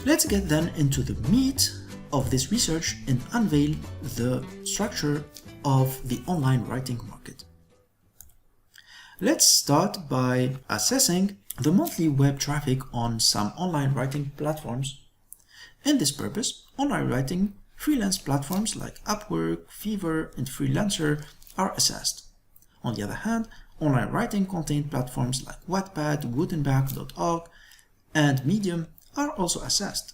Let's get then into the meat of this research and unveil the structure of the online writing market. Let's start by assessing the monthly web traffic on some online writing platforms. In this purpose, online writing freelance platforms like Upwork, Fiverr, and Freelancer are assessed. On the other hand, online writing content platforms like Wattpad, Gutenberg.org, and Medium are also assessed.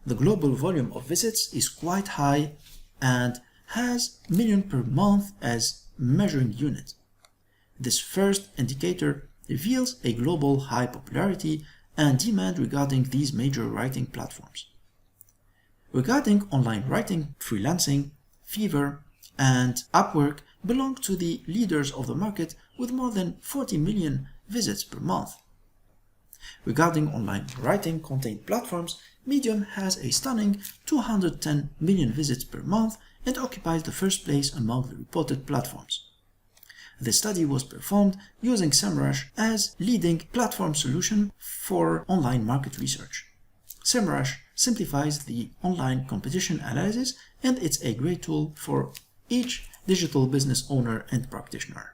The global volume of visits is quite high and has million per month as measuring unit. This first indicator reveals a global high popularity and demand regarding these major writing platforms. Regarding online writing, freelancing, Fiverr, and Upwork belong to the leaders of the market with more than 40 million visits per month. Regarding online writing content platforms, Medium has a stunning 210 million visits per month and occupies the first place among the reported platforms. The study was performed using SEMrush as leading platform solution for online market research. SEMrush simplifies the online competition analysis, and it's a great tool for each digital business owner and practitioner.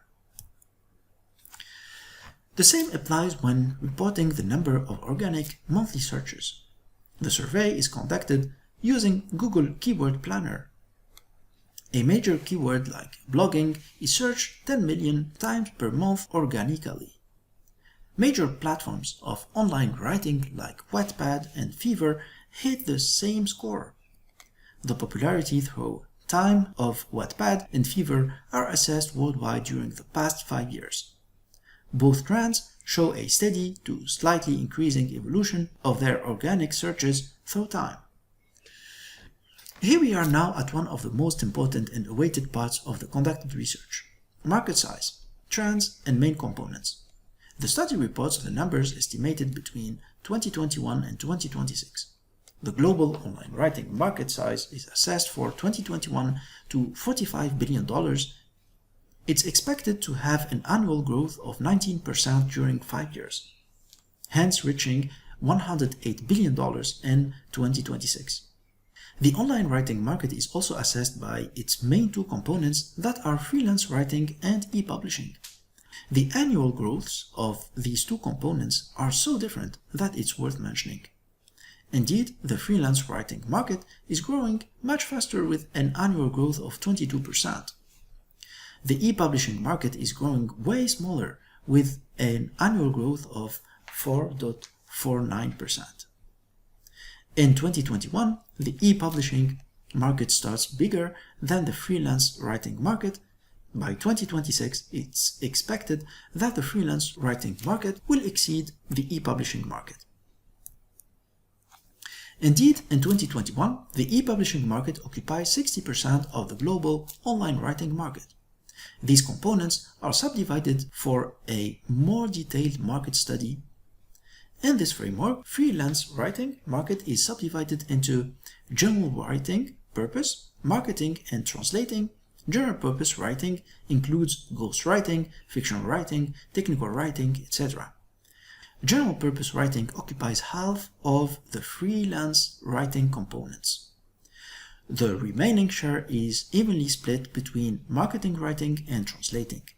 The same applies when reporting the number of organic monthly searches. The survey is conducted using Google Keyword Planner. A major keyword like blogging is searched 10 million times per month organically. Major platforms of online writing like Wattpad and Fiverr hit the same score. The popularity through time of Wattpad and Fiverr are assessed worldwide during the past 5 years. Both trends show a steady to slightly increasing evolution of their organic searches through time. Here we are now at one of the most important and awaited parts of the conducted research: market size, trends, and main components. The study reports the numbers estimated between 2021 and 2026. The global online writing market size is assessed for 2021 to $45 billion. It's expected to have an annual growth of 19% during 5 years, hence reaching $108 billion in 2026. The online writing market is also assessed by its main two components that are freelance writing and e-publishing. The annual growths of these two components are so different that it's worth mentioning. Indeed, the freelance writing market is growing much faster with an annual growth of 22%. The e-publishing market is growing way smaller with an annual growth of 4.49%. In 2021, the e-publishing market starts bigger than the freelance writing market. By 2026, it's expected that the freelance writing market will exceed the e-publishing market. Indeed, in 2021, the e-publishing market occupies 60% of the global online writing market. These components are subdivided for a more detailed market study. In this framework, freelance writing market is subdivided into general writing, purpose, marketing, and translating. General purpose writing includes ghostwriting, fictional writing, technical writing, etc. General purpose writing occupies half of the freelance writing components. The remaining share is evenly split between marketing writing and translating.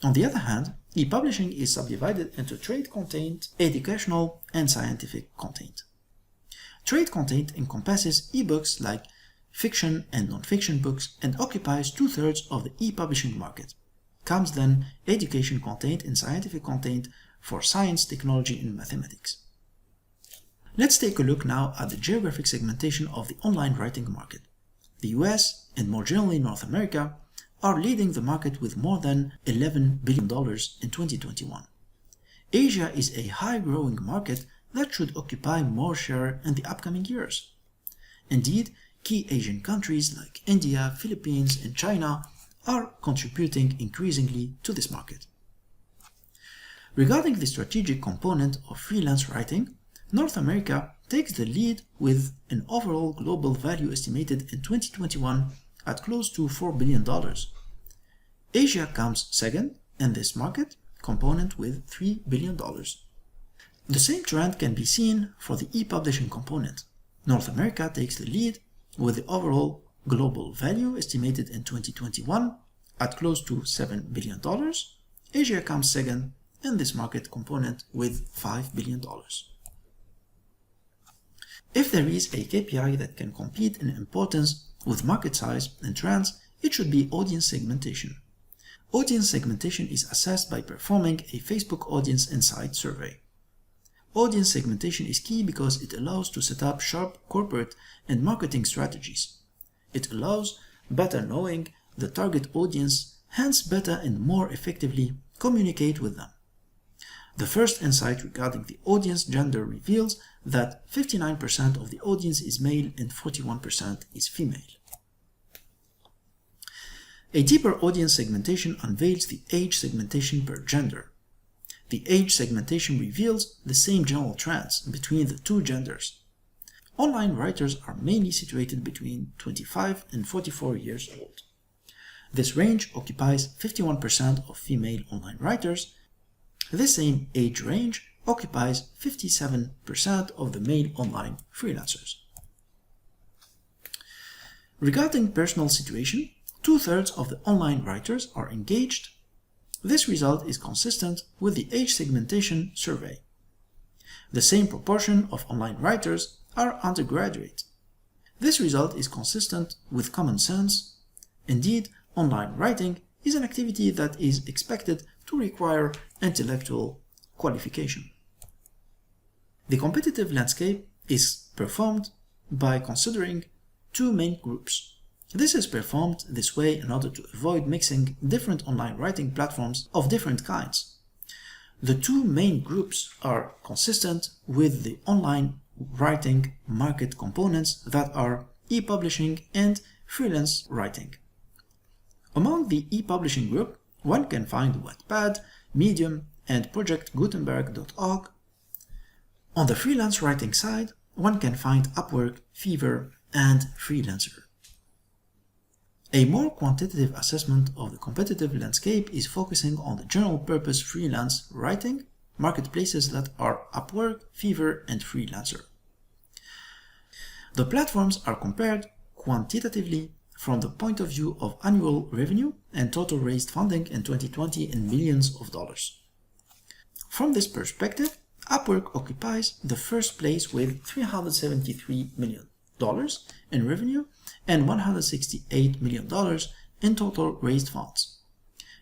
On the other hand, e-publishing is subdivided into trade content, educational, and scientific content. Trade content encompasses ebooks like fiction and non-fiction books and occupies 2/3 of the e-publishing market. Comes then education content and scientific content for science, technology, and mathematics. Let's take a look now at the geographic segmentation of the online writing market. The US, and more generally North America, are leading the market with more than $11 billion in 2021. Asia is a high-growing market that should occupy more share in the upcoming years. Indeed, key Asian countries like India, Philippines, and China are contributing increasingly to this market. Regarding the strategic component of freelance writing, North America takes the lead with an overall global value estimated in 2021 at close to $4 billion. Asia comes second in this market component with $3 billion. The same trend can be seen for the e-publishing component. North America takes the lead with the overall global value estimated in 2021 at close to $7 billion. Asia comes second in this market component with $5 billion. If there is a KPI that can compete in importance with market size and trends, it should be audience segmentation. Audience segmentation is assessed by performing a Facebook Audience Insight survey. Audience segmentation is key because it allows to set up sharp corporate and marketing strategies. It allows better knowing the target audience, hence better and more effectively communicate with them. The first insight regarding the audience gender reveals that 59% of the audience is male and 41% is female. A deeper audience segmentation unveils the age segmentation per gender. The age segmentation reveals the same general trends between the two genders. Online writers are mainly situated between 25 and 44 years old. This range occupies 51% of female online writers. The same age range occupies 57% of the male online freelancers. Regarding personal situation, 2/3 of the online writers are engaged. This result is consistent with the age segmentation survey. The same proportion of online writers are undergraduate. This result is consistent with common sense. Indeed, online writing is an activity that is expected to require intellectual qualification. The competitive landscape is performed by considering two main groups. This is performed this way in order to avoid mixing different online writing platforms of different kinds. The two main groups are consistent with the online writing market components that are e-publishing and freelance writing. Among the e-publishing group, one can find Wattpad, Medium, and projectgutenberg.org. On the freelance writing side, one can find Upwork, Fiverr, and Freelancer. A more quantitative assessment of the competitive landscape is focusing on the general-purpose freelance writing marketplaces that are Upwork, Fiverr, and Freelancer. The platforms are compared quantitatively from the point of view of annual revenue and total raised funding in 2020 in millions of dollars. From this perspective, Upwork occupies the first place with $373 million in revenue and $168 million in total raised funds.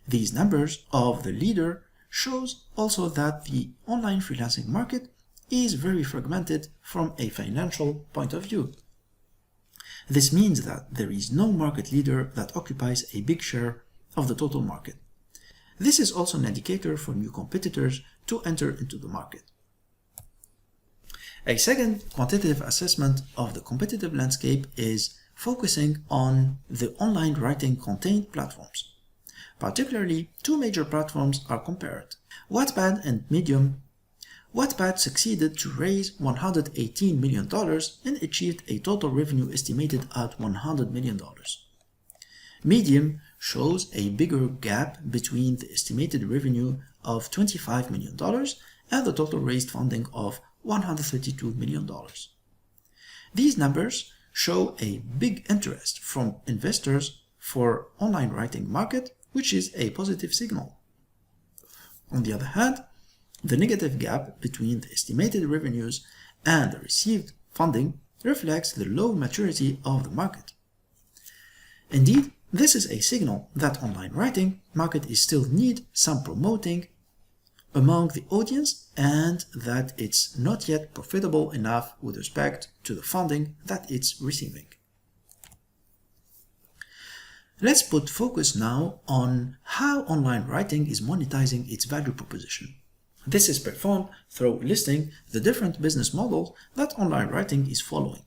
These numbers of the leader shows also that the online freelancing market is very fragmented from a financial point of view. This means that there is no market leader that occupies a big share of the total market. This is also an indicator for new competitors to enter into the market. A second quantitative assessment of the competitive landscape is focusing on the online writing content platforms. Particularly, two major platforms are compared: Wattpad and Medium. Wattpad succeeded to raise $118 million and achieved a total revenue estimated at $100 million. Medium shows a bigger gap between the estimated revenue of $25 million and the total raised funding of $132 million. These numbers show a big interest from investors for online writing market, which is a positive signal. On the other hand, the negative gap between the estimated revenues and the received funding reflects the low maturity of the market. Indeed, this is a signal that online writing market is still need some promoting among the audience and that it's not yet profitable enough with respect to the funding that it's receiving. Let's put focus now on how online writing is monetizing its value proposition. This is performed through listing the different business models that online writing is following.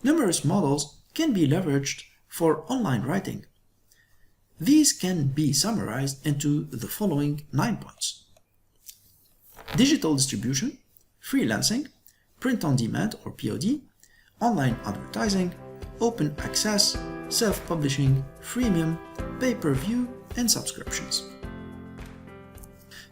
Numerous models can be leveraged for online writing. These can be summarized into the following 9 points: digital distribution, freelancing, print on demand or POD, online advertising, open access, self-publishing, freemium, pay-per-view, and subscriptions.